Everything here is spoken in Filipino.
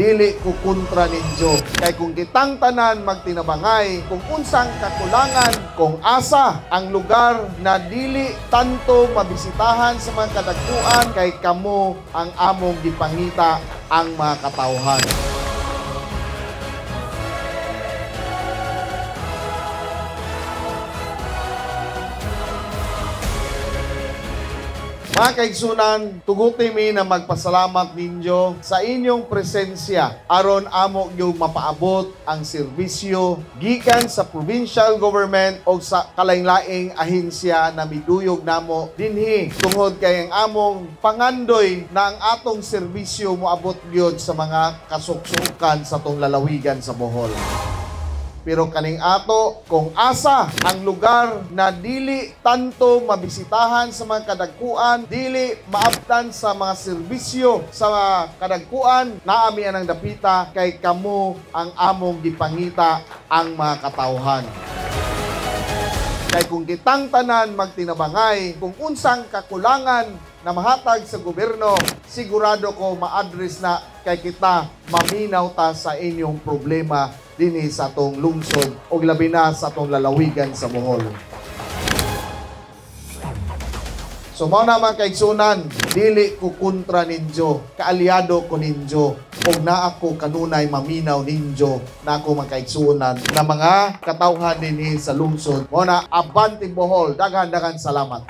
dili ko kontra ninyo. Kay kung kitang tanan magtinabangay, kung unsang kakulangan, kung asa ang lugar na dili tanto mabisitahan sa mga kadagkuan, kay kamo ang among gipangita ang mga katawhan. Mga kaigsunan, tuguti mi na magpasalamat ninyo sa inyong presensya aron amo yung mapaabot ang serbisyo gikan sa provincial government o sa kalain-laing ahensya na miduyog namo dinhi tungod kay ang among pangandoy na ang atong serbisyo moabot gyud sa mga kasuksukan sa tong lalawigan sa Bohol. Pero kaning ato, kung asa ang lugar na dili tanto mabisitahan sa mga kadagkuan, dili maabtan sa mga serbisyo sa mga kadagkuan, naami anang dapita kay kamo ang among gipangita ang mga katawhan. Kay kung kitang tanan magtinabangay, kung unsang kakulangan na mahatag sa gobyerno, sigurado ko ma-address na kay kita maminaw ta sa inyong problema dinhi sa atong lungsod o labi na sa atong lalawigan sa Bohol. So mao naman kaigsunan, dili ko kontra ninyo, kaalyado ko ninyo, ug naa ko kanunay maminaw ninyo na ako makaigsunan na mga katawhan dinhi sa lungsod. Mao na, Abante Bohol, daghan-daghan salamat.